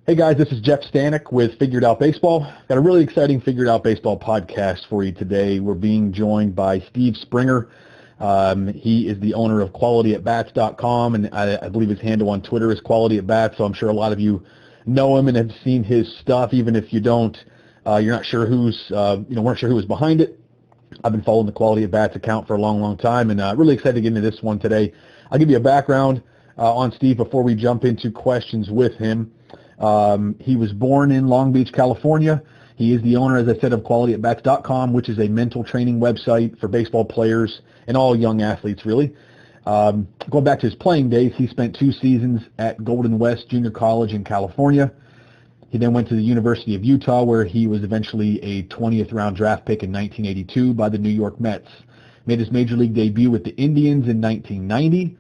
Hey guys, this is Jeff Stanek with Figured Out Baseball. Got a really exciting Figured Out Baseball podcast for you today. We're being joined by Steve Springer. He is the owner of qualityatbats.com, and I believe his handle on Twitter is qualityatbats, so I'm sure a lot of you know him and have seen his stuff. Even if you don't, you're not sure weren't sure who was behind it. I've been following the Quality at Bats account for a long, long time, and really excited to get into this one today. I'll give you a background on Steve before we jump into questions with him. He was born in Long Beach, California. He is the owner, as I said, of qualityatbats.com, which is a mental training website for baseball players and all young athletes, really. Going back to his playing days, he spent 2 seasons at Golden West Junior College in California. He then went to the University of Utah, where he was eventually a 20th round draft pick in 1982 by the New York Mets. Made his major league debut with the Indians in 1990.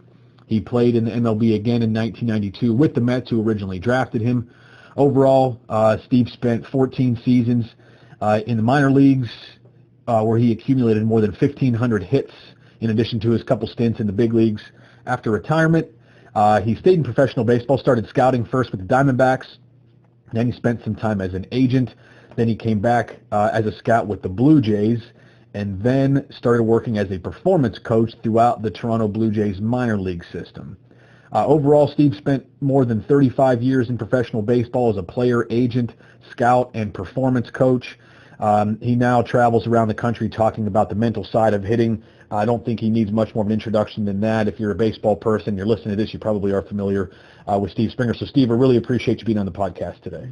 He played in the MLB again in 1992 with the Mets, who originally drafted him. Overall, Steve spent 14 seasons in the minor leagues, where he accumulated more than 1,500 hits, in addition to his couple stints in the big leagues. After retirement, he stayed in professional baseball, started scouting first with the Diamondbacks. Then he spent some time as an agent. Then he came back as a scout with the Blue Jays, and then started working as a performance coach throughout the Toronto Blue Jays minor league system. Overall, Steve spent more than 35 years in professional baseball as a player, agent, scout, and performance coach. He now travels around the country talking about the mental side of hitting. I don't think he needs much more of an introduction than that. If you're a baseball person, you're listening to this, you probably are familiar with Steve Springer. So, Steve, I really appreciate you being on the podcast today.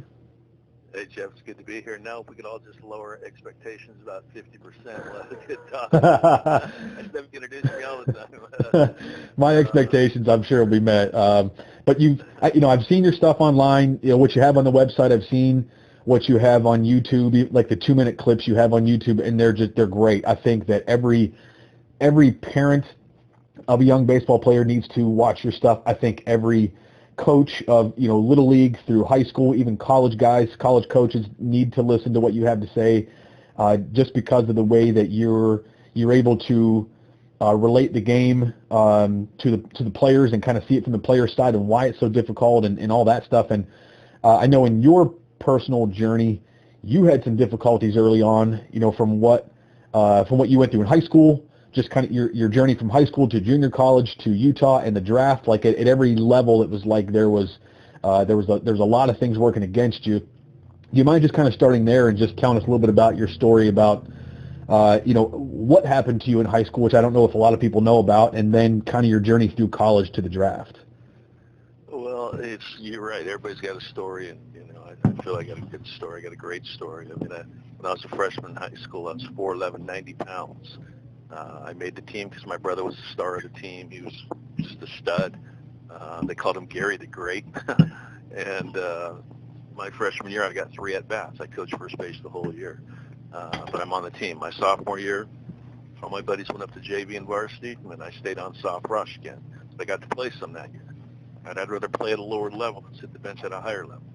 Hey, Jeff, it's good to be here. Now, if we could all just lower expectations about 50%, we'll have a good talk. I just have to introduce me all the time. My expectations, I'm sure, will be met. But I've seen your stuff online. What you have on the website. I've seen what you have on YouTube, like the 2-minute clips you have on YouTube, and they're great. I think that every parent of a young baseball player needs to watch your stuff. I think every coach of little league through high school, even college guys, college coaches need to listen to what you have to say, just because of the way that you're able to relate the game to the players and kind of see it from the player side and why it's so difficult and all that stuff. And I know in your personal journey, you had some difficulties early on, from what you went through in high school. Just kind of your journey from high school to junior college to Utah and the draft. Like at every level, it was like there was a lot of things working against you. Do you mind just kind of starting there and just telling us a little bit about your story about what happened to you in high school, which I don't know if a lot of people know about, and then kind of your journey through college to the draft? Well, you're right. Everybody's got a story, and I feel I got a good story. I got a great story. I mean, when I was a freshman in high school, I was 4'11", 90 pounds. I made the team because my brother was the star of the team. He was just a stud. They called him Gary the Great. And my freshman year, I got 3 at-bats. I coached first base the whole year. But I'm on the team. My sophomore year, all my buddies went up to JV and varsity, and then I stayed on soft rush again. But I got to play some that year. And I'd rather play at a lower level than sit the bench at a higher level.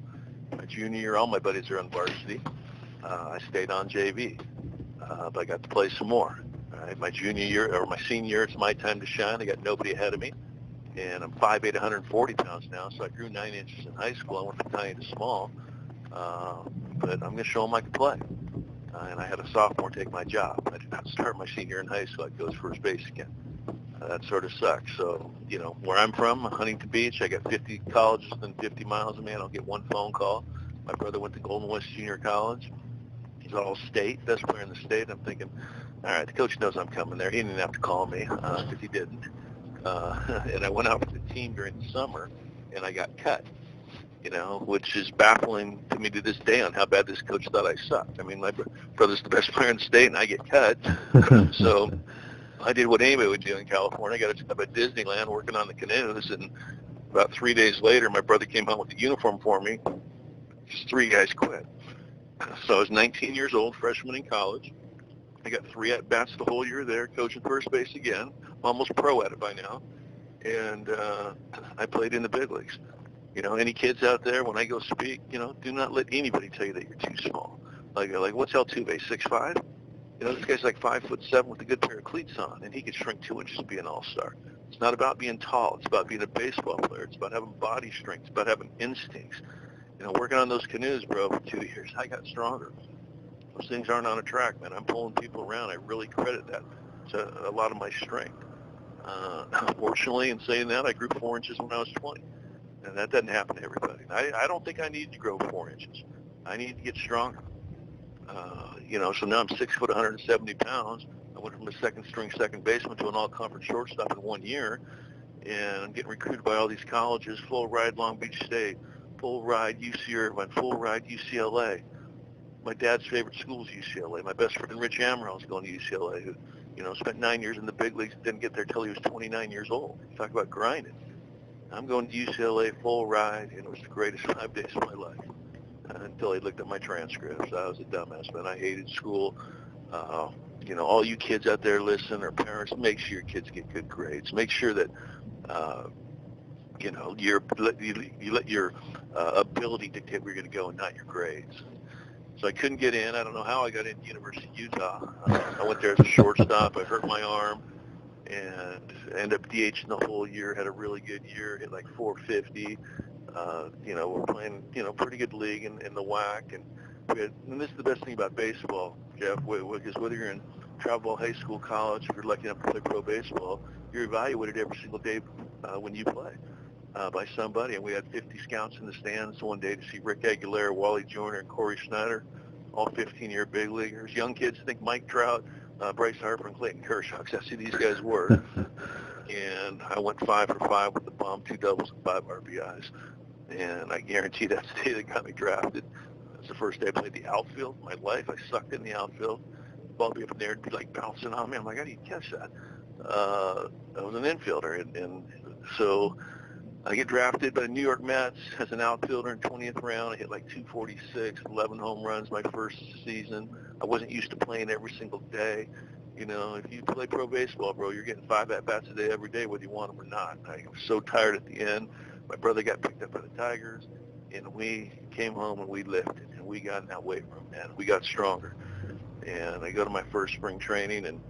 My junior year, all my buddies are on varsity. I stayed on JV, but I got to play some more. Right, my junior year or my senior year, it's my time to shine. I got nobody ahead of me, and I'm 5'8", 140 pounds now. So I grew 9 inches in high school. I went from tiny to small, but I'm going to show them I can play. And I had a sophomore take my job. I did not start my senior year in high school. I coached first base again. That sort of sucks. So where I'm from, Huntington Beach, I got 50 colleges within 50 miles of me. I don't get one phone call. My brother went to Golden West Junior College. He's all state, best player in the state. I'm thinking, all right, the coach knows I'm coming there. He didn't have to call me because he didn't. And I went out for the team during the summer, and I got cut, which is baffling to me to this day on how bad this coach thought I sucked. I mean, my brother's the best player in the state, and I get cut. So I did what anybody would do in California. I got a job at Disneyland working on the canoes, and about 3 days later, my brother came home with the uniform for me. Just 3 guys quit. So I was 19 years old, freshman in college. I got 3 at-bats the whole year there, coaching first base again. I'm almost pro at it by now. And I played in the big leagues. Any kids out there, when I go speak, do not let anybody tell you that you're too small. Like what's Altuve, 6'5"? This guy's like 5'7" with a good pair of cleats on, and he could shrink 2 inches to be an all-star. It's not about being tall. It's about being a baseball player. It's about having body strength. It's about having instincts. working on those canoes, bro, for 2 years, I got stronger. Those things aren't on a track, man. I'm pulling people around. I really credit that to a lot of my strength. Unfortunately, in saying that, I grew 4 inches when I was 20. And that doesn't happen to everybody. I don't think I need to grow 4 inches. I need to get stronger. So now I'm 6 foot, 170 pounds. I went from a second-string second baseman to an all-conference shortstop in 1 year. And I'm getting recruited by all these colleges, full ride Long Beach State, full ride UC Irvine, full ride UCLA. My dad's favorite school is UCLA. My best friend Rich Amaral is going to UCLA, who, spent 9 years in the big leagues, didn't get there till he was 29 years old. Talk about grinding. I'm going to UCLA full ride, and it was the greatest 5 days of my life until I looked at my transcripts. I was a dumbass, man. I hated school. All you kids out there listen, or parents, make sure your kids get good grades. Make sure that you let your ability dictate where you're going to go and not your grades. So I couldn't get in. I don't know how I got into University of Utah. I went there as a shortstop. I hurt my arm and ended up DHing the whole year. Had a really good year. Hit like 450. We're playing, pretty good league in the WAC. And this is the best thing about baseball, Jeff, because whether you're in travel ball, high school, college, if you're lucky enough to play pro baseball, you're evaluated every single day when you play by somebody. And we had 50 scouts in the stands one day to see Rick Aguilera, Wally Joyner, and Corey Snyder, all 15-year big leaguers. Young kids think Mike Trout, Bryce Harper, and Clayton Kershaw, because that's who these guys were. And I went 5 for 5 with the bomb, 2 doubles, and 5 RBIs. And I guarantee that's the day that got me drafted. That's the first day I played the outfield in my life. I sucked in the outfield. The ball would be up in there and be like bouncing on me. I'm like, how do you catch that? I was an infielder. And so I get drafted by the New York Mets as an outfielder in 20th round. I hit like 246, 11 home runs my first season. I wasn't used to playing every single day. If you play pro baseball, bro, you're getting 5 at-bats a day every day, whether you want them or not. I was so tired at the end. My brother got picked up by the Tigers, and we came home and we lifted, and we got in that weight room, man. We got stronger. And I go to my first spring training, and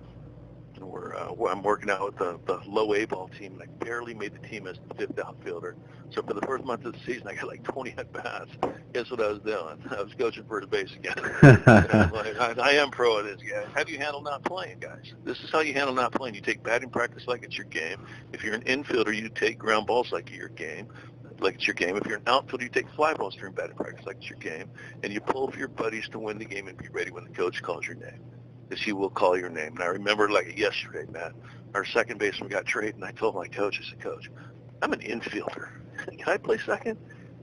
I'm working out with the low A ball team, and I barely made the team as the 5th outfielder. So for the first month of the season, I got like 20 at-bats. Guess what I was doing? I was coaching first base again. I am pro at this, guys. How do you handle not playing, guys? This is how you handle not playing. You take batting practice like it's your game. If you're an infielder, you take ground balls like it's your game. If you're an outfielder, you take fly balls during batting practice like it's your game. And you pull for your buddies to win the game and be ready when the coach calls your name. Because he will call your name. And I remember like yesterday, Matt, our second baseman got traded, and I told my coach, I said, Coach, I'm an infielder. Can I play second?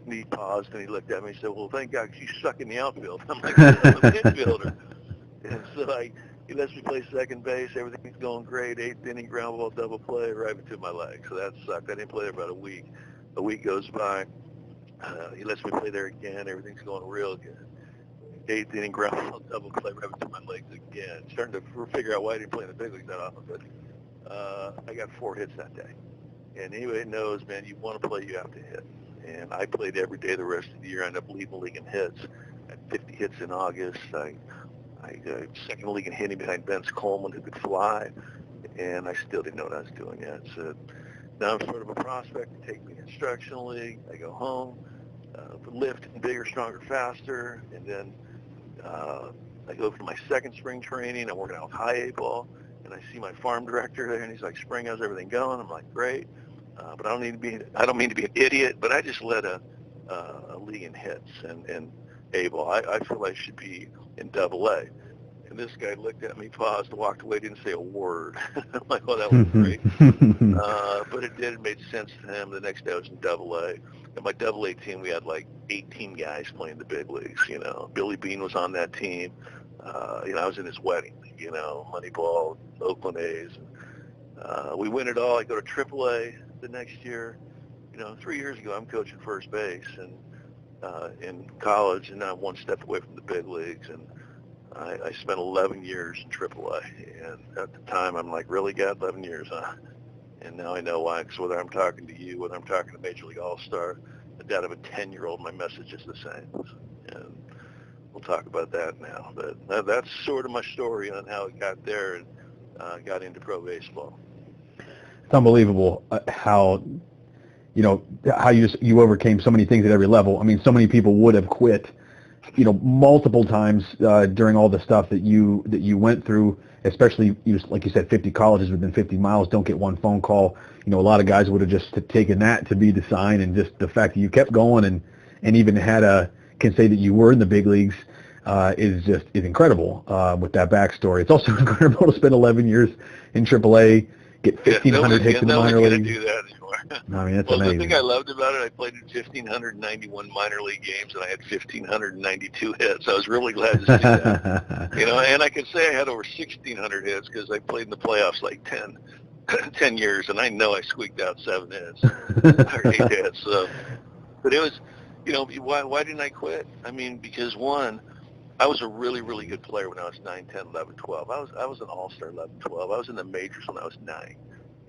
And he paused, and he looked at me and said, well, thank God, 'cause you suck in the outfield. I'm like, I'm an infielder. And so he lets me play second base. Everything's going great. 8th inning, ground ball, double play, right between my legs. So that sucked. I didn't play there about a week. A week goes by. He lets me play there again. Everything's going real good. 8th inning, ground ball, double play, right between my legs again. Starting to figure out why I didn't play in the big leagues that often. But I got 4 hits that day. And anybody knows, man, you want to play, you have to hit. And I played every day the rest of the year. I ended up leading the league in hits. I had 50 hits in August. I second league in hitting behind Vince Coleman, who could fly. And I still didn't know what I was doing yet. So now I'm sort of a prospect. They take me to the instructional league. I go home, lift bigger, stronger, faster. And then I go for my second spring training. I'm working out with high A ball. And I see my farm director there, and he's like, Spring, how's everything going? I'm like, great. But I don't mean to be an idiot, but I just led a league in hits and A ball. I feel I should be in double A. And this guy looked at me, paused, walked away, didn't say a word. I'm like, oh, that was great. But it made sense to him. The next day I was in double A. And my double A team, we had like 18 guys playing the big leagues. Billy Bean was on that team. I was in his wedding, Moneyball, Oakland A's. We win it all. I go to AAA the next year. 3 years ago, I'm coaching first base and in college, and now I'm one step away from the big leagues. And I spent 11 years in AAA. And at the time, I'm like, really, God, 11 years, huh? And now I know why, because whether I'm talking to you, whether I'm talking to Major League All-Star, the dad of a 10-year-old, my message is the same. And we'll talk about that now. But that's sort of my story on how it got there and got into pro baseball. It's unbelievable how, how you overcame so many things at every level. I mean, so many people would have quit, multiple times during all the stuff that you went through, especially, like you said, 50 colleges within 50 miles, don't get one phone call. A lot of guys would have just taken that to be the sign, and just the fact that you kept going and even can say that you were in the big leagues is incredible with that backstory. It's also incredible to spend 11 years in AAA, get 1,500 hits in the minor leagues. Do that anymore. I mean, that's amazing. The thing I loved about it, I played in 1,591 minor league games, and I had 1,592 hits. I was really glad to see that. And I can say I had over 1,600 hits because I played in the playoffs like 10 years, and I know I squeaked out 7 hits or 8 hits. So, but it was, why didn't I quit? I mean, because one, I was a really, really good player when I was 9, 10, 11, 12. I was an all-star 11, 12. I was in the majors when I was 9.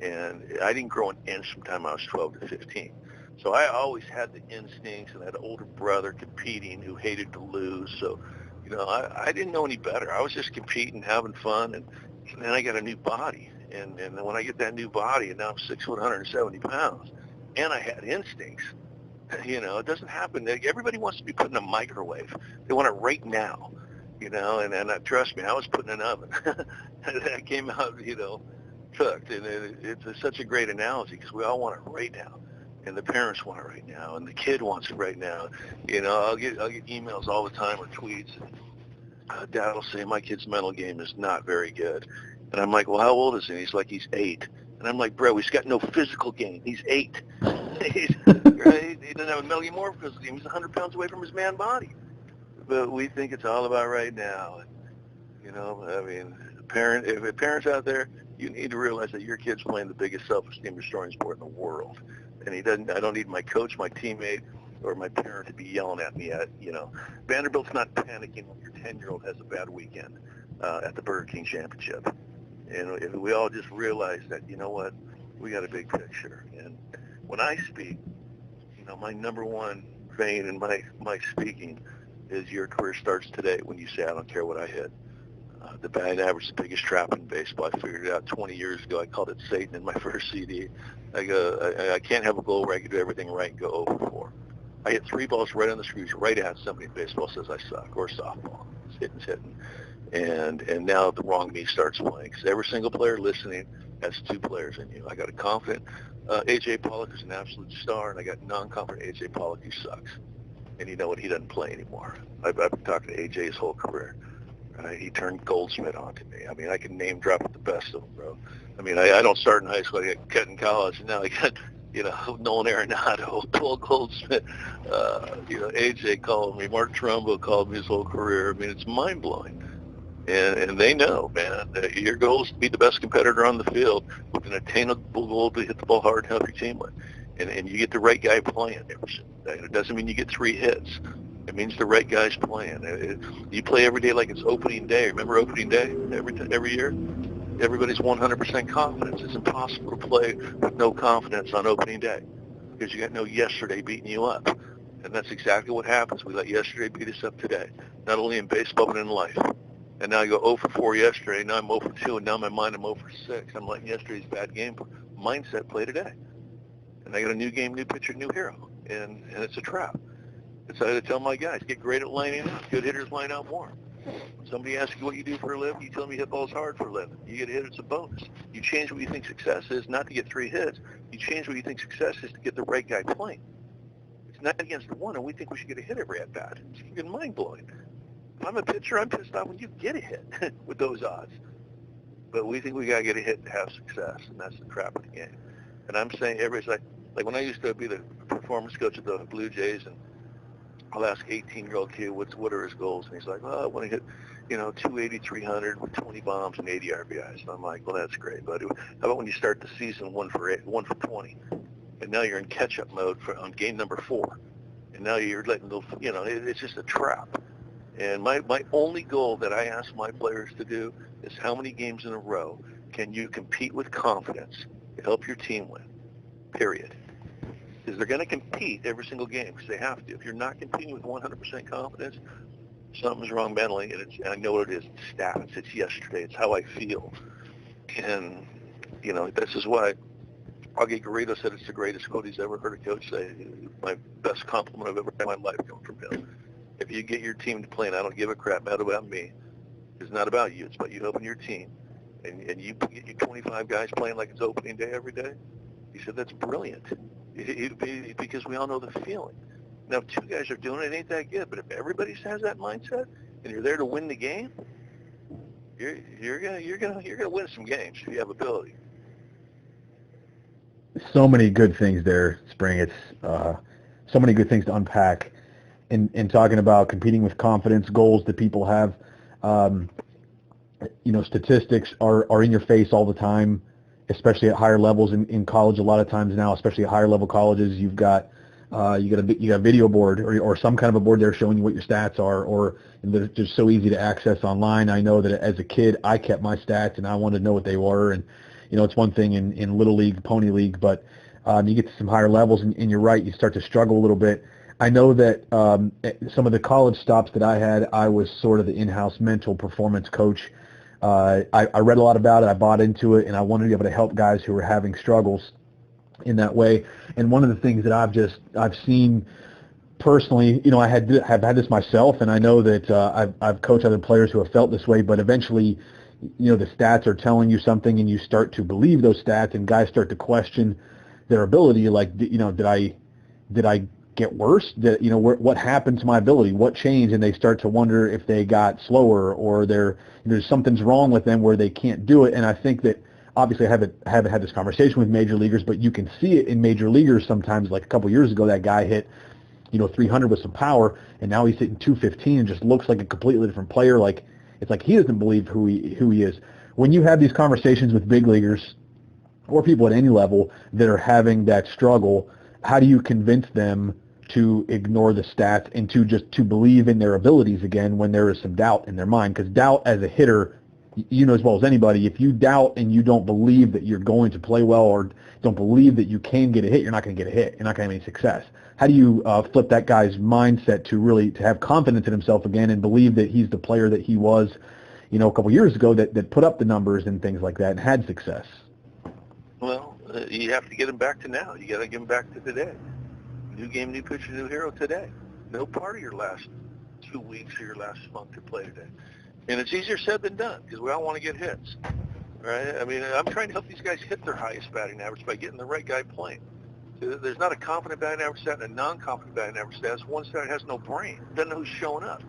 And I didn't grow an inch from the time I was 12 to 15. So I always had the instincts, and I had an older brother competing who hated to lose. So, I didn't know any better. I was just competing, having fun, and then I got a new body. And then when I get that new body, and now I'm 6 foot 170 pounds, and I had instincts, it doesn't happen. Everybody wants to be put in a microwave. They want it right now, and trust me, I was put in an oven. That came out, cooked. And it's such a great analogy because we all want it right now. And the parents want it right now, and the kid wants it right now. I'll get emails all the time or tweets. And, Dad will say, my kid's mental game is not very good. And I'm like, well, how old is he? He's like, he's 8. And I'm like, bro, he's got no physical game. He's 8. Right? He doesn't have a million more physical game. He's 100 pounds away from his man body. But we think it's all about right now. I mean, if parents out there, you need to realize that your kid's playing the biggest self-esteem destroying sport in the world. And I don't need my coach, my teammate, or my parent to be yelling at me Vanderbilt's not panicking when your 10-year-old has a bad weekend at the Burger King Championship. And if we all just realize that, we got a big picture. And when I speak, my number one vein in my speaking is your career starts today when you say, I don't care what I hit. The batting average is the biggest trap in baseball. I figured it out 20 years ago. I called it Satan in my first CD. I go, I can't have a goal where I can do everything right and go 0 for 4. I hit 3 balls right on the screws, right at somebody in baseball says I suck, or softball. It's hitting. And now the wrong me starts playing. Because every single player listening has 2 players in you. I got a confident A.J. Pollock who's an absolute star, and I got non-confident A.J. Pollock who sucks. And you know what? He doesn't play anymore. I've been talking to A.J. his whole career. He turned Goldsmith on to me. I mean, I can name drop the best of them, bro. I mean, I don't start in high school. I got cut in college, and now I got, Nolan Arenado, Paul Goldsmith, AJ called me, Mark Trumbo called me his whole career. I mean, it's mind-blowing. And they know, man, that your goal is to be the best competitor on the field with an attainable goal to hit the ball hard and help your team win. And you get the right guy playing. It doesn't mean you get 3 hits. It means the right guy's playing. You play every day like it's opening day. Remember opening day every year? Everybody's 100% confidence. It's impossible to play with no confidence on opening day because you got no yesterday beating you up. And that's exactly what happens. We let yesterday beat us up today, not only in baseball but in life. And now I go 0 for 4 yesterday. Now I'm 0 for 2, and now in my mind I'm 0 for 6. I'm letting yesterday's bad game mindset play today. And I got a new game, new pitcher, new hero. And it's a trap. It's I tell my guys, get great at lining up. Good hitters line out more. When somebody asks you what you do for a living, you tell them you hit balls hard for a living. You get a hit, it's a bonus. You change what you think success is, not to get 3 hits. You change what you think success is to get the right guy playing. It's 9 against 1, and we think we should get a hit every at-bat. It's even mind-blowing. If I'm a pitcher, I'm pissed off when you get a hit with those odds. But we think we got to get a hit to have success, and that's the trap of the game. And I'm saying everybody's like when I used to be the performance coach of the Blue Jays, and I'll ask 18-year-old kid, what are his goals? And he's like, I want to hit, 280, 300 with 20 bombs and 80 RBIs. And I'm like, well, that's great, buddy. How about when you start the season 1 for 20? And now you're in catch-up mode on game number 4. And now you're letting it's just a trap. And my only goal that I ask my players to do is how many games in a row can you compete with confidence to help your team win, period. Because they're going to compete every single game because they have to. If you're not competing with 100% confidence, something's wrong mentally, and I know what it is. It's stats. It's yesterday. It's how I feel. And, this is why Augie Garrido said it's the greatest quote he's ever heard a coach say. My best compliment I've ever had in my life come from him. If you get your team to play, and I don't give a crap about me, it's not about you. It's about you helping your team. And you get your 25 guys playing like it's opening day every day. He said, that's brilliant. Because we all know the feeling. Now, if 2 guys are doing it, it ain't that good. But if everybody has that mindset and you're there to win the game, you're gonna win some games if you have ability. So many good things there, Spring. It's so many good things to unpack. In talking about competing with confidence, goals that people have, statistics are in your face all the time, especially at higher levels in college. A lot of times now, especially at higher level colleges, you got a video board or some kind of a board there showing you what your stats are, or they're just so easy to access online. I know that as a kid, I kept my stats and I wanted to know what they were. And it's one thing in Little League, Pony League, but you get to some higher levels and you're right, you start to struggle a little bit. I know that some of the college stops that I had, I was sort of the in-house mental performance coach. I read a lot about it. I bought into it, and I wanted to be able to help guys who were having struggles in that way. And one of the things that I've seen personally, I have had this myself, and I know that I've coached other players who have felt this way. But eventually, the stats are telling you something, and you start to believe those stats, and guys start to question their ability. Like, did I get worse? What happened to my ability? What changed? And they start to wonder if they got slower or there's something's wrong with them where they can't do it. And I think that obviously I haven't had this conversation with major leaguers, but you can see it in major leaguers sometimes. Like a couple years ago, that guy hit 300 with some power, and now he's hitting 215 and just looks like a completely different player. Like it's like he doesn't believe who he is. When you have these conversations with big leaguers or people at any level that are having that struggle, how do you convince them to ignore the stats and to believe in their abilities again when there is some doubt in their mind? Because doubt as a hitter, as well as anybody, if you doubt and you don't believe that you're going to play well or don't believe that you can get a hit, you're not going to get a hit. You're not going to have any success. How do you flip that guy's mindset to have confidence in himself again and believe that he's the player that he was, a couple years ago that put up the numbers and things like that and had success? Well, you have to get him back to now. You got to get him back to today. New game, new pitcher, new hero today. No part of your last 2 weeks or your last month to play today. And it's easier said than done because we all want to get hits, right? I mean, I'm trying to help these guys hit their highest batting average by getting the right guy playing. There's not a confident batting average stat and a non-confident batting average stat. It's one stat that has no brain. Doesn't know who's showing up,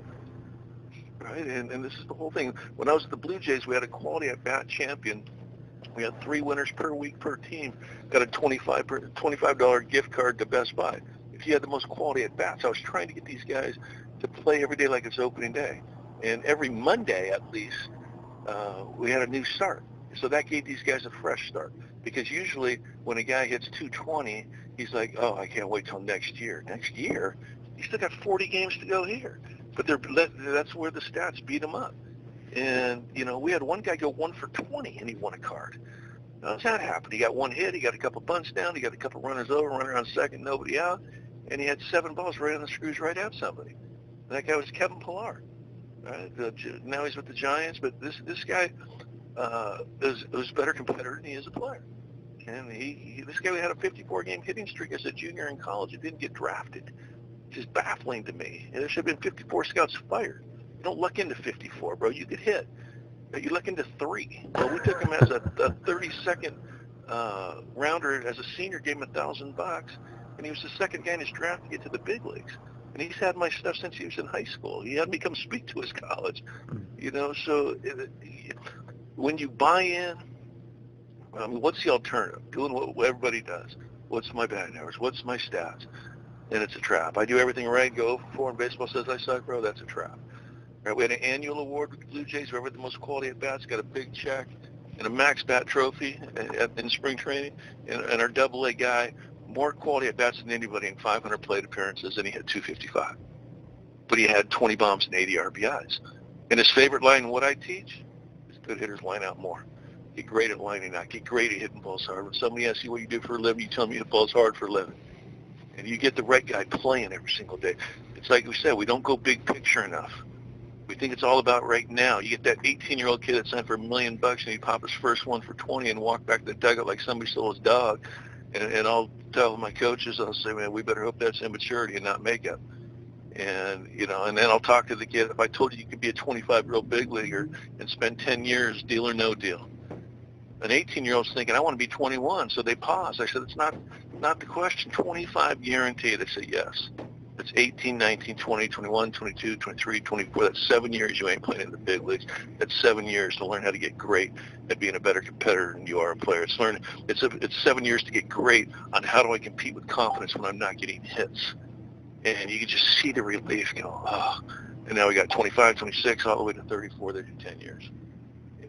right? And this is the whole thing. When I was at the Blue Jays, we had a quality at-bat champion. We had 3 winners per week per team. Got a $25 gift card to Best Buy. If you had the most quality at bats, I was trying to get these guys to play every day like it's opening day. And every Monday, at least, we had a new start. So that gave these guys a fresh start. Because usually when a guy hits 220, he's like, oh, I can't wait till next year. Next year? You still got 40 games to go here. But that's where the stats beat him up. And, we had one guy go 1 for 20, and he won a card. How's that happen? He got 1 hit, he got a couple bunts down, he got a couple runners over, runner on second, nobody out, and he had 7 balls right on the screws right at somebody. And that guy was Kevin Pillar. Right? Now he's with the Giants, but this guy is a better competitor than he is a player. And this guy had a 54-game hitting streak as a junior in college. He didn't get drafted. It's just baffling to me. And there should have been 54 scouts fired. You don't luck into 54, bro. You get hit. You luck into 3. Well, we took him as a 32nd rounder as a senior, gave him $1,000, and he was the second guy in his draft to get to the big leagues. And he's had my stuff since he was in high school. He had me come speak to his college, So when you buy in, I mean, what's the alternative? Doing what everybody does. What's my batting average? What's my stats? And it's a trap. I do everything right, go 0-4, and baseball says I suck, bro. That's a trap. Right, we had an annual award with the Blue Jays. Whoever had the most quality at bats got a big check and a max bat trophy in spring training. And our Double-A guy, more quality at bats than anybody in 500 plate appearances, and he had 255. But he had 20 bombs and 80 RBIs. And his favorite line, what I teach, is good hitters line out more. Get great at lining out. Get great at hitting balls hard. When somebody asks you what you do for a living, you tell them you hit balls hard for a living. And you get the right guy playing every single day. It's like we said, we don't go big picture enough. We think it's all about right now. You get that 18-year-old kid that signed for $1 million and he pop his first one for 20 and walk back to the dugout like somebody stole his dog. And I'll tell my coaches, I'll say, man, we better hope that's immaturity and not makeup. And, and then I'll talk to the kid. If I told you could be a 25-year-old big leaguer and spend 10 years, deal or no deal. An 18-year-old's thinking, I want to be 21, so they pause. I said, it's not the question. 25 guaranteed. They say, yes. It's 18, 19, 20, 21, 22, 23, 24. That's 7 years you ain't playing in the big leagues. That's 7 years to learn how to get great at being a better competitor than you are a player. It's 7 years to get great on how do I compete with confidence when I'm not getting hits. And you can just see the relief go, oh. And now we got 25, 26, all the way to 34. They do 10 years.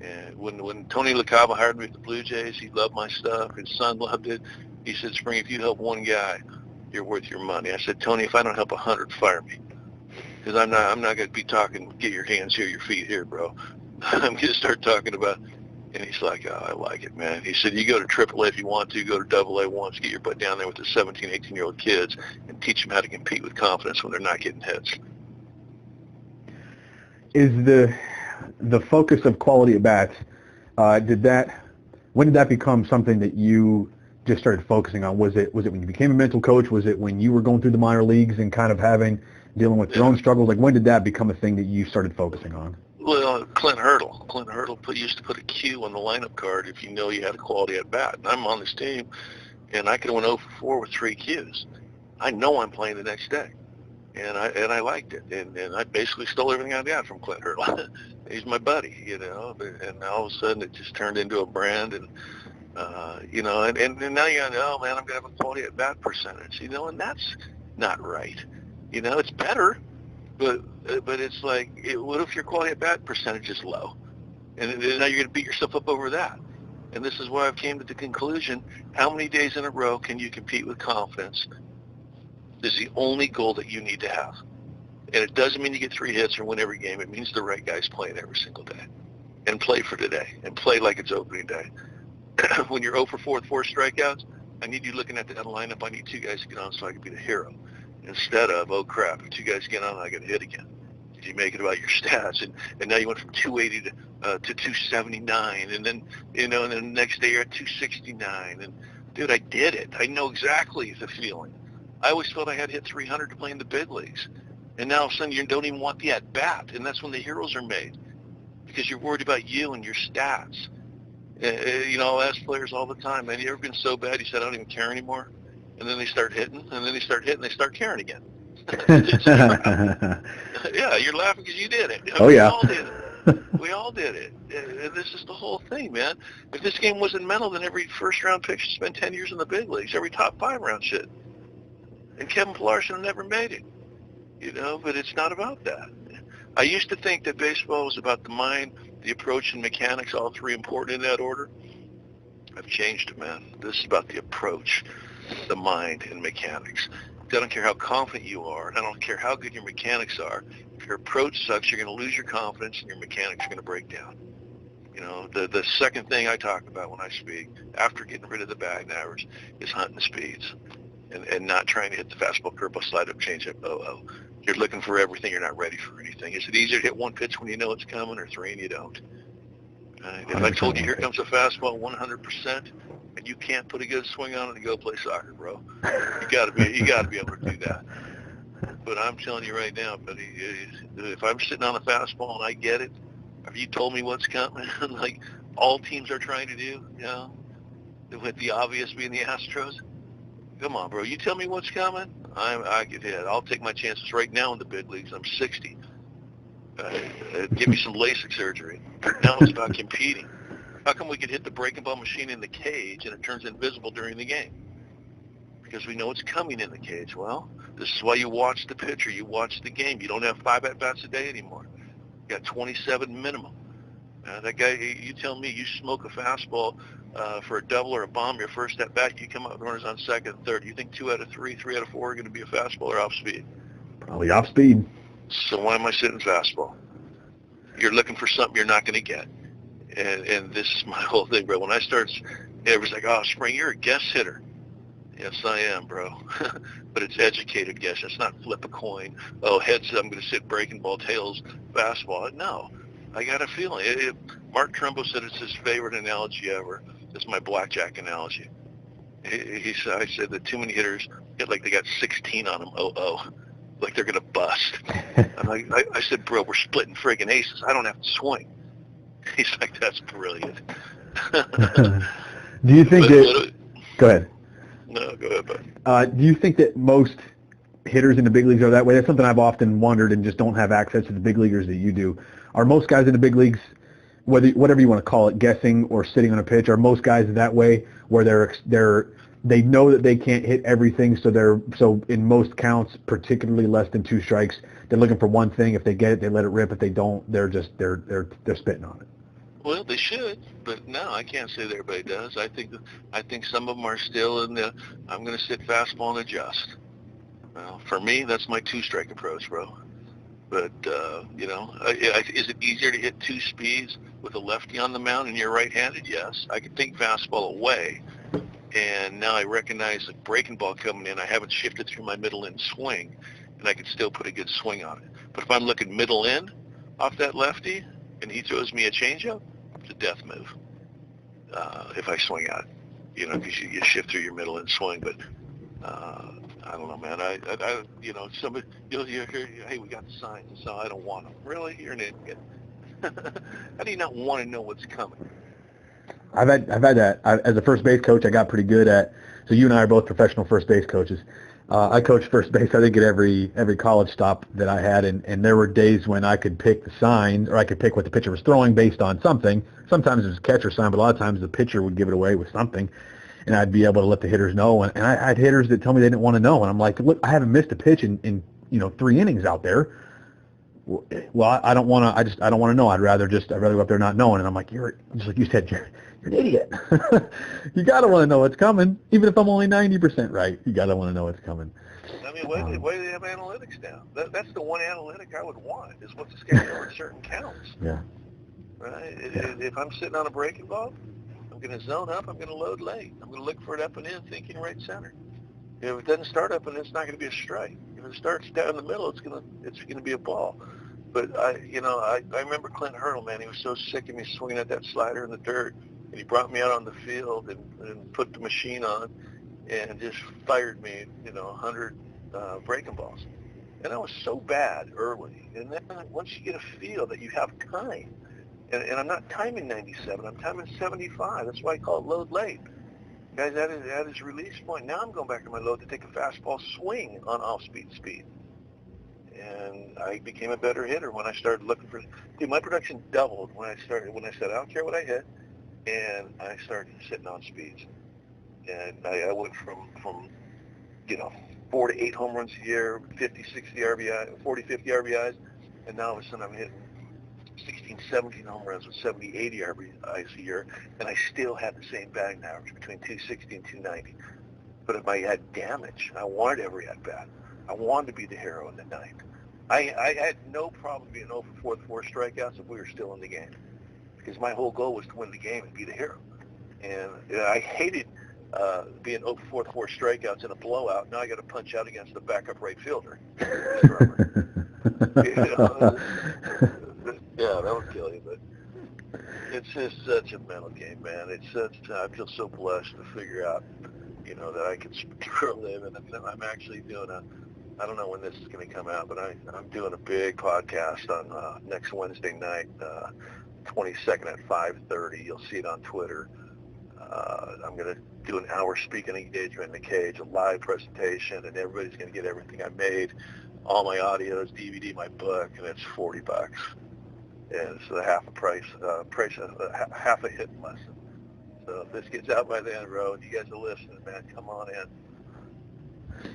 And when Tony LaCava hired me at the Blue Jays, he loved my stuff. His son loved it. He said, Spring, if you help one guy, you're worth your money. I said, Tony, if I don't help 100, fire me. Because I'm not going to be talking, get your hands here, your feet here, bro. I'm going to start talking about, and he's like, oh, I like it, man. He said, you go to AAA if you want to, go to AA once, get your butt down there with the 17, 18-year-old kids and teach them how to compete with confidence when they're not getting hits. Is the focus of quality at bats, when did that become something that you just started focusing on? Was it when you became a mental coach? Was it when you were going through the minor leagues and kind of dealing with your own struggles? Like, when did that become a thing that you started focusing on? Well, Clint Hurdle used to put a Q on the lineup card if you know you had a quality at bat. And I'm on this team, and I could have went 0 for 4 with 3 Qs. I know I'm playing the next day, and I liked it, and I basically stole everything I got from Clint Hurdle. He's my buddy, and all of a sudden it just turned into a brand, and and now you know, man, I'm gonna have a quality at bat percentage, and that's not right. It's better. But it's like, what if your quality at bat percentage is low? And now you're going to beat yourself up over that. And this is why I've came to the conclusion, how many days in a row can you compete with confidence is the only goal that you need to have. And it doesn't mean you get 3 hits or win every game. It means the right guy's playing every single day. And play for today. And play like it's opening day. When you're 0 for 4 with 4 strikeouts, I need you looking at that lineup. I need 2 guys to get on so I can be the hero. Instead of, oh crap, if 2 guys get on, I got to hit again. Did you make it about your stats? And now you went from 280 to 279, and then and then the next day you're at 269. And dude, I did it. I know exactly the feeling. I always felt I had to hit 300 to play in the big leagues, and now all of a sudden you don't even want the at bat, and that's when the heroes are made, because you're worried about you and your stats. I'll ask players all the time, man, you ever been so bad you said I don't even care anymore? And then they start hitting, and then they start hitting, they start caring again. Yeah, you're laughing because you did it. Oh, yeah. We all did it. We all did it. And this is the whole thing, man. If this game wasn't mental, then every first-round pick should spend 10 years in the big leagues. Every top 5-round should. And Kevin Pillar should have never made it. But it's not about that. I used to think that baseball was about the mind, the approach, and mechanics, all 3 important in that order. I've changed it, man. This is about the approach, the mind, and mechanics. I don't care how confident you are, and I don't care how good your mechanics are. If your approach sucks, you're going to lose your confidence, and your mechanics are going to break down. The second thing I talk about when I speak, after getting rid of the batting average, is hunting speeds, and not trying to hit the fastball, curveball, slide up, change up, You're looking for everything. You're not ready for anything. Is it easier to hit 1 pitch when you know it's coming, or 3 and you don't? If I told you here comes a fastball 100%, and you can't put a good swing on it, and go play soccer, bro. You got to be able to do that. But I'm telling you right now, buddy, if I'm sitting on a fastball and I get it, have you told me what's coming? Like all teams are trying to do, with the obvious being the Astros. Come on, bro. You tell me what's coming, I get hit. I'll take my chances right now in the big leagues. I'm 60. Give me some LASIK surgery. Now it's about competing. How come we could hit the breaking ball machine in the cage and it turns invisible during the game? Because we know it's coming in the cage. Well, this is why you watch the pitcher. You watch the game. You don't have 5 at-bats a day anymore. You got 27 minimum. That guy, you tell me, you smoke a fastball for a double or a bomb, your first at-bat, you come out with runners on second and third. You think 2 out of 3, 3 out of 4 are going to be a fastball or off speed? Probably off speed. So why am I sitting fastball? You're looking for something you're not going to get. And this is my whole thing, bro. When I start, everybody's like, oh, Spring, you're a guess hitter. Yes, I am, bro. But it's educated guess. It's not flip a coin. Oh, heads, I'm going to sit breaking ball, tails, fastball. No, I got a feeling. Mark Trumbo said it's his favorite analogy ever. It's my blackjack analogy. I said that too many hitters get like they got 16 on them. Like they're gonna bust. And I said, bro, we're splitting friggin' aces. I don't have to swing. He's like, that's brilliant. Do you think go ahead. No, go ahead, bud. Do you think that most hitters in the big leagues are that way? That's something I've often wondered, and just don't have access to the big leaguers that you do. Are most guys in the big leagues, whatever you want to call it, guessing or sitting on a pitch, are most guys that way, where they know that they can't hit everything, so in most counts, particularly less than 2 strikes, they're looking for one thing. If they get it, they let it rip. If they don't, they're spitting on it. Well, they should, but no, I can't say that everybody does. I think some of them are still in the I'm going to sit fastball and adjust. Well, for me, that's my 2-strike approach, bro. But is it easier to hit 2 speeds with a lefty on the mound and you're right-handed? Yes, I can think fastball away. And now I recognize the breaking ball coming in. I haven't shifted through my middle end swing, and I can still put a good swing on it. But if I'm looking middle end off that lefty, and he throws me a changeup, it's a death move. If I swing out, because you shift through your middle end swing. But I don't know, man. Somebody you'll hear, hey, we got the signs, and so I don't want them. Really, you're an idiot. How do you not want to know what's coming? I've had that. As a first base coach, I got pretty good at. So you and I are both professional first base coaches. I coached first base, I think, at every college stop that I had, and there were days when I could pick the sign, or I could pick what the pitcher was throwing based on something. Sometimes it was a catcher sign, but a lot of times the pitcher would give it away with something, and I'd be able to let the hitters know. And I had hitters that tell me they didn't want to know, and I'm like, look, I haven't missed a pitch in 3 innings out there. Well, I don't want to. I don't want to know. I'd rather go up there not knowing. And I'm like, just like you said, you're an idiot. You gotta want to know what's coming, even if I'm only 90% right. You gotta want to know what's coming. I mean, why do they have analytics now? That's the one analytic I would want, is what's the schedule in certain counts. Yeah. Right. Yeah. If I'm sitting on a breaking ball, I'm going to zone up. I'm going to load late. I'm going to look for it up and in, thinking right center. If it doesn't start up and it's not going to be a strike. If it starts down the middle, it's going to be a ball. But I remember Clint Hurdle, man. He was so sick of me swinging at that slider in the dirt, and he brought me out on the field and put the machine on, and just fired me, 100 breaking balls. And I was so bad early. And then once you get a feel that you have time, and I'm not timing 97, I'm timing 75. That's why I call it load late. Guys, at his release point, now I'm going back to my load to take a fastball swing on off-speed speed. And I became a better hitter when I started looking for. Dude, my production doubled when I said I don't care what I hit, and I started sitting on speeds. And I went from 4 to 8 home runs a year, 50, 60 RBI, 40, 50 RBIs, and now all of a sudden I'm hitting 16, 17 home runs with 70, 80 RBIs a year, and I still had the same batting average between 260 and 290. But if I had damage, I wanted every at-bat. I wanted to be the hero in the ninth. I had no problem being 0 for 4 with 4 strikeouts if we were still in the game, because my whole goal was to win the game and be the hero. And I hated being 0 for 4 with 4 strikeouts in a blowout. Now I got to punch out against the backup right fielder. Yeah, that would kill you. But it's just such a mental game, man. I feel so blessed to figure out, that I can for a living. I'm actually doing I don't know when this is going to come out, but I'm doing a big podcast on next Wednesday night, 22nd at 5:30. You'll see it on Twitter. I'm going to do an hour speaking engagement in the cage, a live presentation, and everybody's going to get everything I made, all my audios, DVD, my book, and it's $40. And it's half a hidden lesson. So if this gets out by the end, bro, and you guys are listening, man, come on in.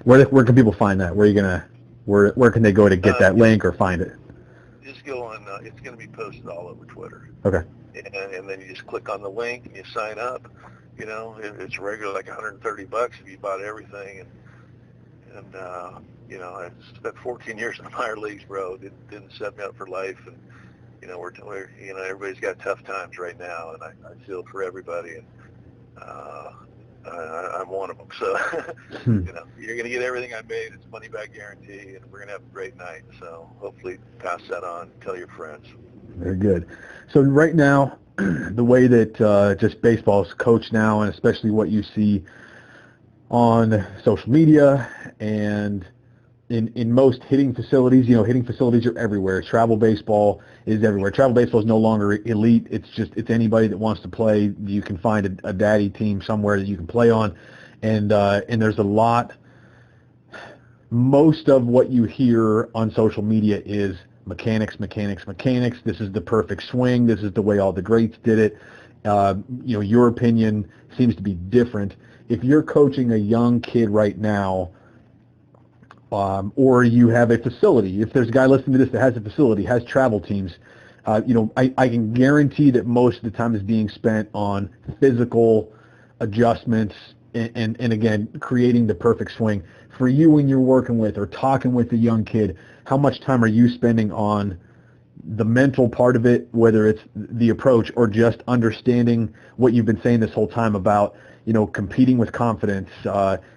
Where can people find that? Where can they go to get that link or find it? Just go on. It's going to be posted all over Twitter. Okay. And then you just click on the link and you sign up. It's regular, like $130 if you bought everything. And I spent 14 years in the minor leagues, bro. Didn't set me up for life. And we're everybody's got tough times right now, and I feel for everybody. And I'm one of them. So, you're going to get everything I made. It's money back guarantee, and we're going to have a great night. So hopefully pass that on. Tell your friends. Very good. So right now, the way that just baseball is coached now, and especially what you see on social media and in most hitting facilities. Hitting facilities are everywhere. Travel baseball is everywhere. Travel baseball is no longer elite. It's anybody that wants to play. You can find a daddy team somewhere that you can play on, and there's a lot. Most of what you hear on social media is mechanics. This is the perfect swing. This is the way all the greats did it. Your opinion seems to be different. If you're coaching a young kid right now, or you have a facility, if there's a guy listening to this that has a facility, has travel teams, I can guarantee that most of the time is being spent on physical adjustments and again, creating the perfect swing. For you, when you're working with or talking with a young kid, how much time are you spending on the mental part of it, whether it's the approach or just understanding what you've been saying this whole time about, competing with confidence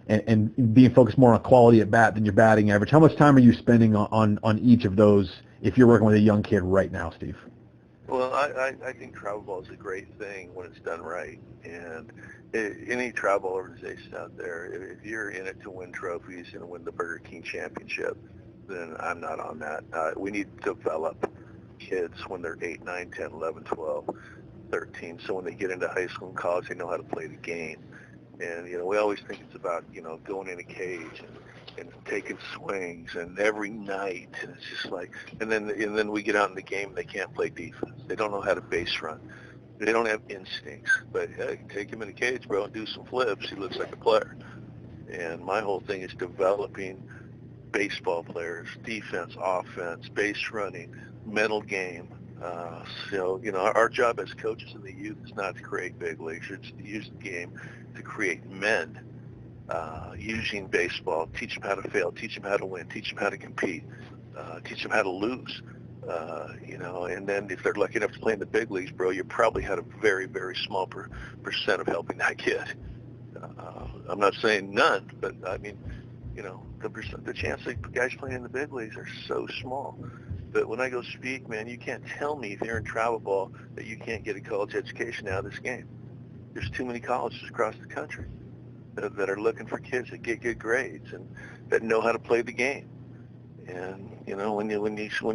and being focused more on quality at bat than your batting average? How much time are you spending on each of those if you're working with a young kid right now, Steve? Well, I think travel ball is a great thing when it's done right. And any travel organization out there, if you're in it to win trophies and win the Burger King championship, then I'm not on that. We need to develop kids when they're 8, 9, 10, 11, 12, 13. So when they get into high school and college, they know how to play the game. And, we always think it's about, going in a cage and taking swings and every night. And it's just like, and then we get out in the game and they can't play defense. They don't know how to base run. They don't have instincts. But hey, take him in a cage, bro, and do some flips. He looks like a player. And my whole thing is developing baseball players, defense, offense, base running, mental game. Our job as coaches in the youth is not to create big leagues. It's to use the game to create men using baseball, teach them how to fail, teach them how to win, teach them how to compete, teach them how to lose. And then if they're lucky enough to play in the big leagues, bro, you probably had a very, very small percent of helping that kid. I'm not saying none, but I mean, the chance that guys playing in the big leagues are so small. But when I go speak, man, you can't tell me if you're in travel ball that you can't get a college education out of this game. There's too many colleges across the country that are looking for kids that get good grades and that know how to play the game. And when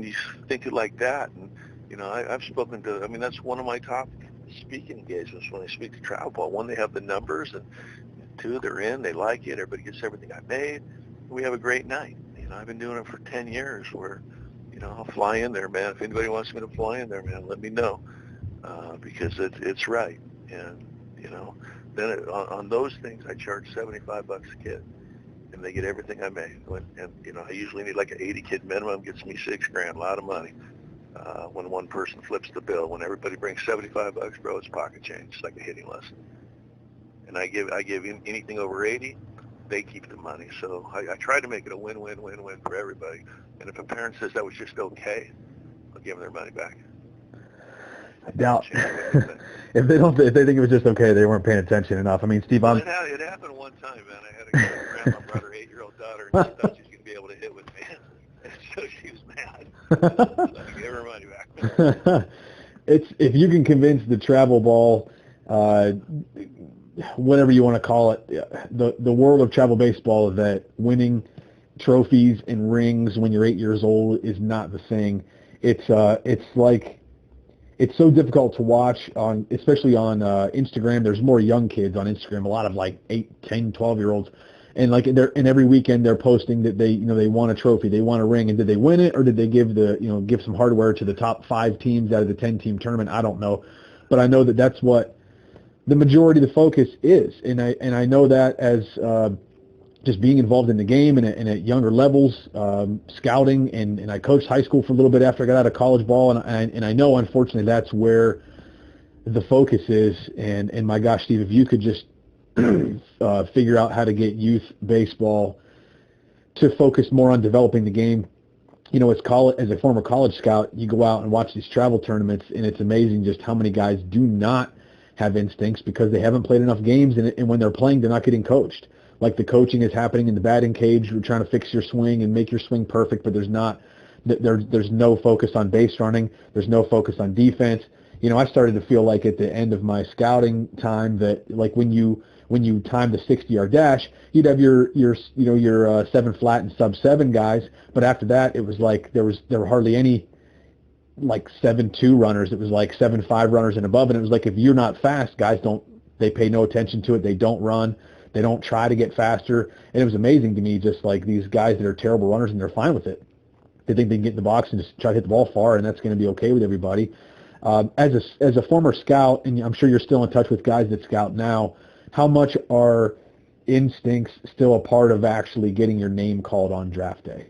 you think it like that, and I've spoken to. I mean, that's one of my top speaking engagements when I speak to travel ball. One, they have the numbers, and two, they're in, they like it, everybody gets everything I made. We have a great night. I've been doing it for 10 years where, I'll fly in there, man. If anybody wants me to fly in there, man, let me know, because it's right. And, then on those things, I charge $75 a kid, and they get everything I made. And, I usually need like an 80 kid minimum, gets me $6,000, a lot of money. When one person flips the bill, when everybody brings $75, bro, it's pocket change. It's like a hitting lesson. And I give anything over 80, they keep the money. So I try to make it a win-win-win-win for everybody. And if a parent says that was just okay, I'll give them their money back. I doubt if they think it was just okay, they weren't paying attention enough. I mean, Steve, it happened one time, man. I had a grandma brought her 8-year-old daughter, and she thought she was going to be able to hit with me, and so she was mad. So I gave her money back. If you can convince the travel ball, whatever you want to call it, the world of travel baseball, that winning trophies and rings when you're 8 years old is not the thing. It's so difficult to watch especially on Instagram. There's more young kids on Instagram, a lot of like 8, 10, 12-year-olds. And and every weekend they're posting that they won a trophy, they won a ring, and did they win it, or did they give some hardware to the top 5 teams out of the 10-team tournament? I don't know. But I know that that's what the majority of the focus is. And I know that as just being involved in the game and at younger levels, scouting, and I coached high school for a little bit after I got out of college ball, and I know, unfortunately, that's where the focus is. And my gosh, Steve, if you could just figure out how to get youth baseball to focus more on developing the game. As a former college scout, you go out and watch these travel tournaments, and it's amazing just how many guys do not have instincts because they haven't played enough games, and when they're playing, they're not getting coached. Like, the coaching is happening in the batting cage. We're trying to fix your swing and make your swing perfect, but there's no focus on base running. There's no focus on defense. I started to feel like at the end of my scouting time that like when you timed the 60-yard dash, you'd have your 7 flat and sub 7 guys, but after that it was like there were hardly any like 7-2 runners. It was like 7-5 runners and above, and it was like if you're not fast, guys they pay no attention to it. They don't run. They don't try to get faster. And it was amazing to me, just like these guys that are terrible runners and they're fine with it. They think they can get in the box and just try to hit the ball far, and that's going to be okay with everybody. As a former scout, and I'm sure you're still in touch with guys that scout now, how much are instincts still a part of actually getting your name called on draft day?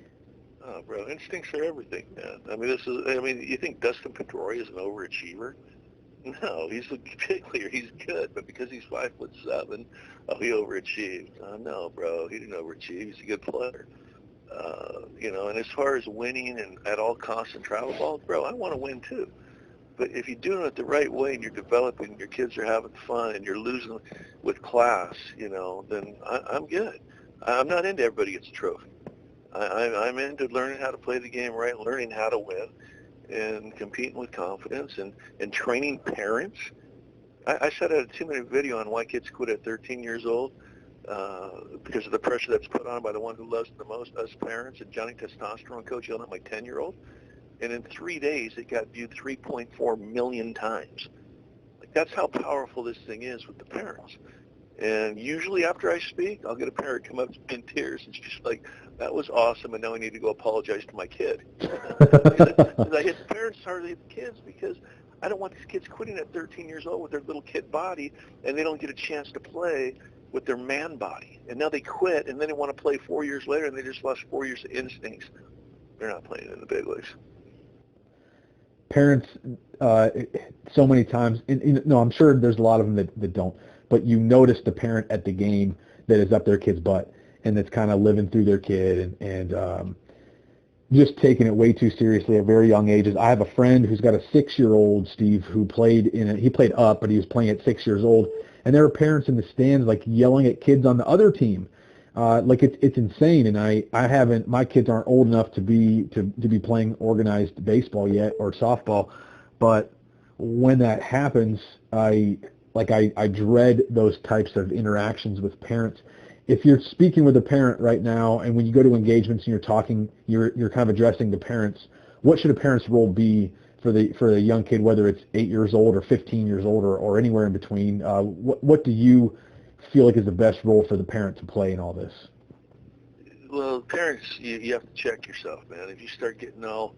Oh, bro, instincts are everything, man. You think Dustin Pedroia is an overachiever? No, he's a big leaguer. He's good, but because he's 5'7", he overachieved. No, bro, he didn't overachieve. He's a good player. And as far as winning and at all costs and travel ball, bro, I want to win too. But if you're doing it the right way and you're developing, your kids are having fun, and you're losing with class, then I'm good. I'm not into everybody gets a trophy. I'm into learning how to play the game right, learning how to win, and competing with confidence and training parents. I said I had a 2-minute video on why kids quit at 13 years old because of the pressure that's put on by the one who loves the most, us parents, and Johnny Testosterone Coach yelling at my 10-year-old. And in 3 days, it got viewed 3.4 million times. Like, that's how powerful this thing is with the parents. And usually after I speak, I'll get a parent come up to me in tears and just like, that was awesome, and now I need to go apologize to my kid. Because I hit the parents harder than the kids because I don't want these kids quitting at 13 years old with their little kid body, and they don't get a chance to play with their man body. And now they quit, and then they want to play 4 years later, and they just lost 4 years of instincts. They're not playing in the big leagues. Parents, so many times, I'm sure there's a lot of them that don't, but you notice the parent at the game that is up their kid's butt and that's kind of living through their kid and just taking it way too seriously at very young ages. I have a friend who's got a 6-year-old, Steve, who he played up, but he was playing at 6 years old, and there were parents in the stands like yelling at kids on the other team. Like it's insane, and my kids aren't old enough to be playing organized baseball yet or softball, but when that happens, I dread those types of interactions with parents. If you're speaking with a parent right now, and when you go to engagements and you're kind of addressing the parents, what should a parent's role be for the young kid, whether it's 8 years old or 15 years old or anywhere in between? What do you feel like is the best role for the parent to play in all this? Well, parents, you have to check yourself, man. If you start getting all,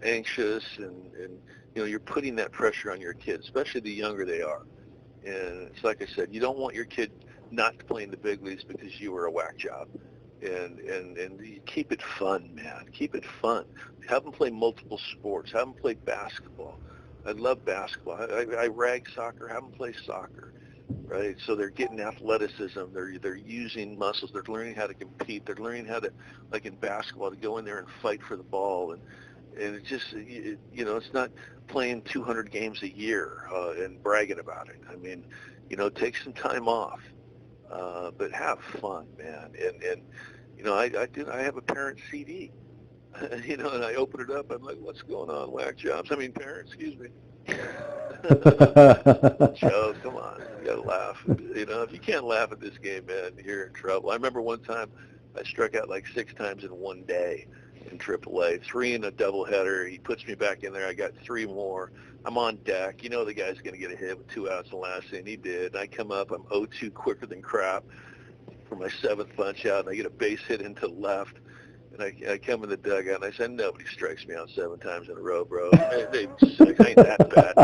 anxious and you're putting that pressure on your kids, especially the younger they are. And it's like I said, you don't want your kid not to play in the big leagues because you were a whack job. And you keep it fun, man. Keep it fun. Have them play multiple sports. Have them play basketball. I love basketball. I rag soccer. Have them play soccer. Right, so they're getting athleticism. They're using muscles. They're learning how to compete. They're learning how to, like in basketball, to go in there and fight for the ball. And it's just, it's not playing 200 games a year and bragging about it. I mean, take some time off, but have fun, man. And I have a parent CD, and I open it up. I'm like, what's going on, whack jobs? Parents, excuse me. Joe, come on, you gotta laugh. If you can't laugh at this game, man, you're in trouble. I remember one time I struck out like 6 times in one day in AAA, 3 in a doubleheader. He puts me back in there. I got 3 more. I'm on deck. The guy's gonna get a hit with 2 outs in the last inning. He did. And I come up. I'm 0-2 quicker than crap for my 7th punch out, and I get a base hit into left. And I come in the dugout, and I said, nobody strikes me out 7 times in a row, bro. Maybe 6. I ain't that bad,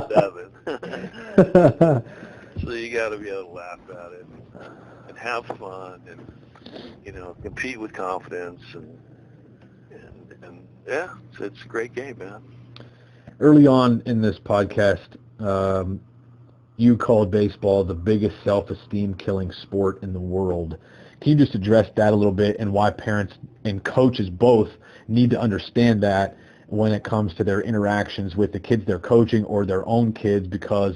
7. So you got to be able to laugh at it and have fun and, compete with confidence. And yeah, it's a great game, man. Early on in this podcast, you called baseball the biggest self-esteem killing sport in the world. Can you just address that a little bit and why parents and coaches both need to understand that when it comes to their interactions with the kids they're coaching or their own kids? Because,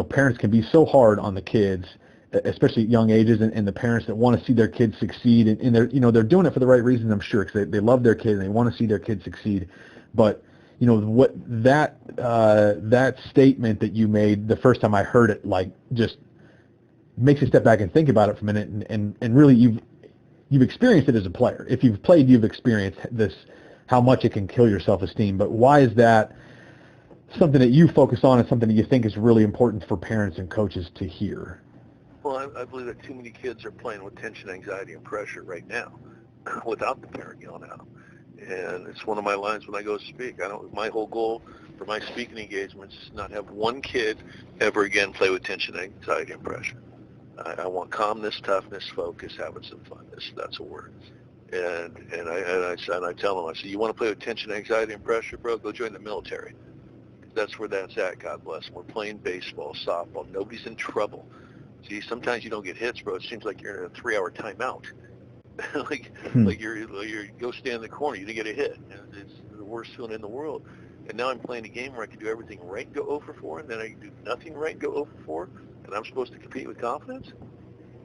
parents can be so hard on the kids, especially at young ages, and the parents that want to see their kids succeed. And they're doing it for the right reasons, I'm sure, because they love their kids and they want to see their kids succeed. But what that statement that you made the first time I heard it, like, just makes you step back and think about it for a minute, and really you've experienced it as a player. If you've played, you've experienced this, how much it can kill your self-esteem. But why is that something that you focus on and something that you think is really important for parents and coaches to hear? Well, I believe that too many kids are playing with tension, anxiety, and pressure right now without the parent yelling at them. And it's one of my lines when I go speak. My whole goal for my speaking engagements is not have one kid ever again play with tension, anxiety, and pressure. I want calmness, toughness, focus, having some fun. That's a word. And I tell them, I say, you want to play with tension, anxiety, and pressure, bro? Go join the military. That's where that's at, God bless them. We're playing baseball, softball. Nobody's in trouble. See, sometimes you don't get hits, bro. It seems like you're in a 3-hour timeout. like you're go stand in the corner. You didn't get a hit. And it's the worst feeling in the world. And now I'm playing a game where I can do everything right and go 0 for 4, and then I can do nothing right and go 0 for 4, and I'm supposed to compete with confidence?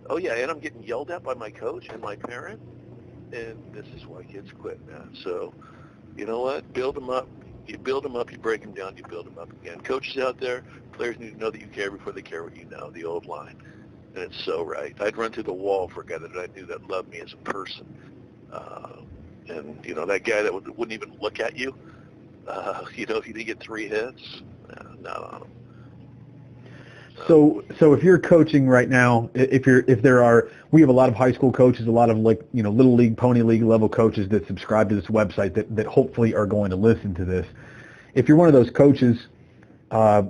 Oh, yeah, and I'm getting yelled at by my coach and my parent, and this is why kids quit, man. So, you know what? Build them up. You build them up, you break them down, you build them up again. Coaches out there, players need to know that you care before they care what you know, the old line. And it's so right. I'd run through the wall for a guy that I knew that loved me as a person. And, that guy that wouldn't even look at you, if you didn't get 3 hits, not on him. So if you're coaching right now, we have a lot of high school coaches, a lot of little league, pony league level coaches that subscribe to this website that hopefully are going to listen to this. If you're one of those coaches,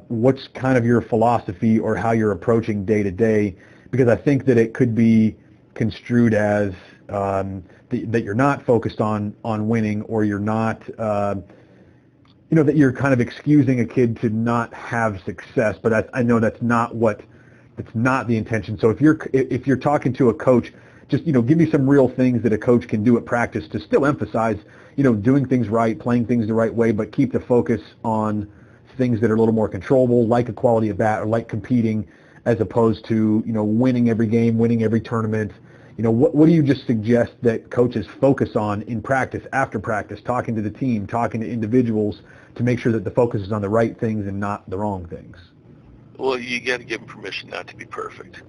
what's kind of your philosophy or how you're approaching day to day? Because I think that it could be construed as that you're not focused on winning, or you're not. That you're kind of excusing a kid to not have success, but I know that's not the intention. So if you're talking to a coach, just give me some real things that a coach can do at practice to still emphasize doing things right, playing things the right way, but keep the focus on things that are a little more controllable, like a quality of bat or like competing, as opposed to winning every game, winning every tournament. What do you just suggest that coaches focus on in practice, after practice, talking to the team, talking to individuals, to make sure that the focus is on the right things and not the wrong things? Well, you got to give him permission not to be perfect.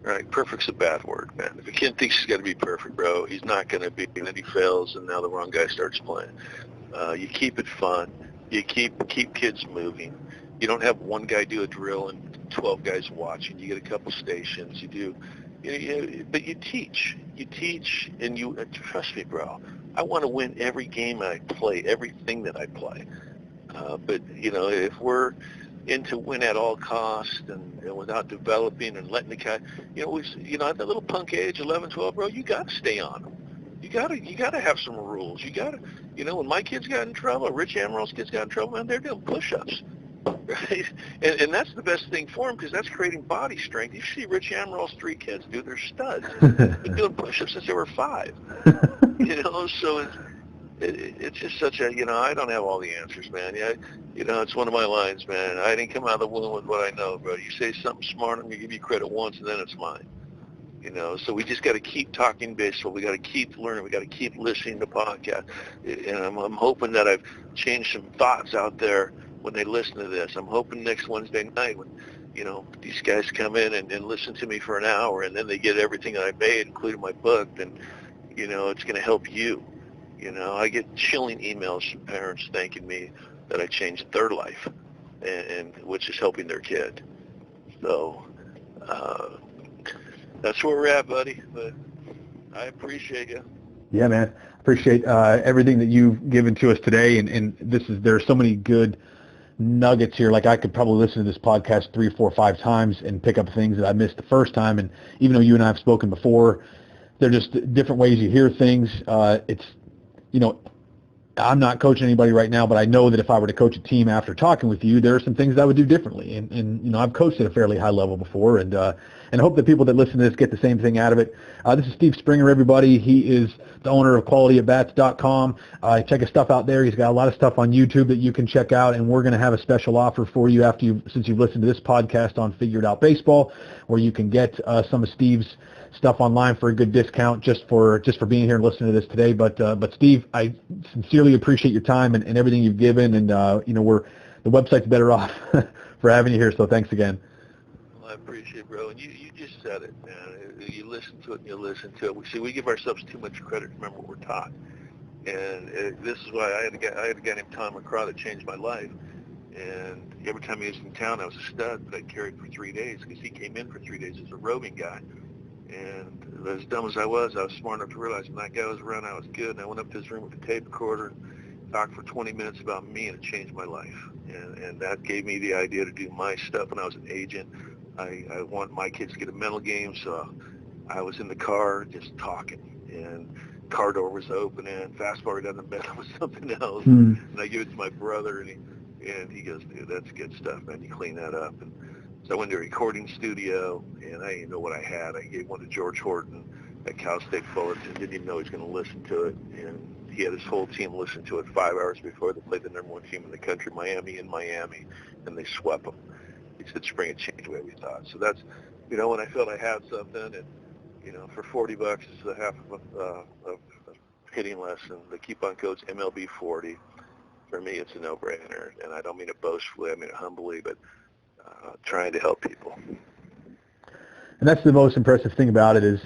Right? Perfect's a bad word, man. If a kid thinks he's got to be perfect, bro, he's not going to be, and then he fails, and now the wrong guy starts playing. You keep it fun. You keep kids moving. You don't have one guy do a drill and 12 guys watching. You get a couple stations. You do. But you teach, and you trust me, bro. I want to win every game I play, everything that I play. But if we're into win at all costs and without developing and letting the guy, at that little punk age, 11, 12, bro, you got to stay on them. You got to have some rules. You got to, when my kids got in trouble, Rich Amaril's kids got in trouble, man, they're doing push-ups. Right, and that's the best thing for them, because that's creating body strength. You see Rich Amaril's 3 kids, dude, they're studs. They've been doing push-ups since they were 5. So it's just such a, I don't have all the answers, man. Yeah, it's one of my lines, man. I didn't come out of the womb with what I know, bro. You say something smart, I'm gonna give you credit once, and then it's mine. So we just got to keep talking baseball. We got to keep learning. We got to keep listening to podcasts. And I'm hoping that I've changed some thoughts out there when they listen to this. I'm hoping next Wednesday night when, these guys come in and listen to me for an hour, and then they get everything that I made, including my book, then, it's going to help you. I get chilling emails from parents thanking me that I changed their life, and which is helping their kid. So that's where we're at, buddy. But I appreciate you. Yeah, man. Appreciate everything that you've given to us today, and there are so many good nuggets here. Like, I could probably listen to this podcast 3, 4, 5 times and pick up things that I missed the first time. And even though you and I have spoken before, they're just different ways you hear things. I'm not coaching anybody right now, but I know that if I were to coach a team after talking with you, there are some things that I would do differently. And I've coached at a fairly high level before, and I hope that people that listen to this get the same thing out of it. This is Steve Springer, everybody. He is the owner of collegiate.com. Check his stuff out there. He's got a lot of stuff on YouTube that you can check out, and we're going to have a special offer for you since you've listened to this podcast on Figured Out Baseball, where you can get some of Steve's stuff online for a good discount just for being here and listening to this today. But Steve, I sincerely appreciate your time and everything you've given, and the website's better off for having you here. So thanks again. Well, I appreciate it, bro. And you just said it, man. You listen to it and you listen to it. We give ourselves too much credit to remember what we're taught. And this is why I had a guy named Tom McCraw that changed my life. And every time he was in town, I was a stud, but I carried for 3 days because he came in for 3 days as a roving guy. And as dumb as I was smart enough to realize when that guy was around, I was good. And I went up to his room with a tape recorder and talked for 20 minutes about me, and it changed my life. And that gave me the idea to do my stuff when I was an agent. I want my kids to get a mental game, so I was in the car just talking. And car door was open, and fast forward down the bed was something else. And I give it to my brother, and he goes, dude, that's good stuff, man. You clean that up. And so I went to a recording studio, and I didn't know what I had. I gave one to George Horton at Cal State Fullerton. Didn't even know he was going to listen to it. And he had his whole team listen to it 5 hours before they played the number one team in the country, Miami, and they swept them. He said spring had changed the way we thought. So that's, when I felt I had something, and, for $40, it's a half of a hitting lesson. The coupon code's MLB 40. For me, it's a no-brainer, and I don't mean it boastfully, I mean it humbly, but trying to help people. And that's the most impressive thing about it is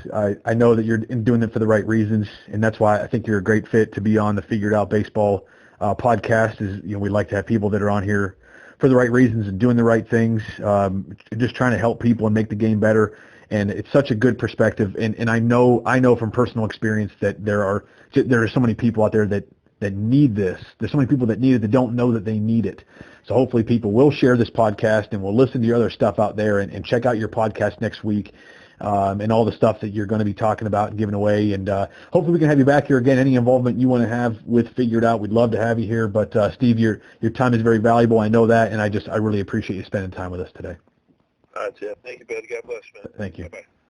I know that you're doing it for the right reasons, and that's why I think you're a great fit to be on the Figured Out Baseball podcast. Is we like to have people that are on here for the right reasons and doing the right things, just trying to help people and make the game better. And it's such a good perspective, and I know from personal experience that there are so many people out there that need this. There's so many people that need it that don't know that they need it. So hopefully people will share this podcast and will listen to your other stuff out there and check out your podcast next week and all the stuff that you're going to be talking about and giving away. And hopefully we can have you back here again. Any involvement you want to have with Figured Out, we'd love to have you here. But Steve, your time is very valuable. I know that, and I really appreciate you spending time with us today. All right, Jeff. Thank you, buddy. God bless, man. Thank you. Bye-bye.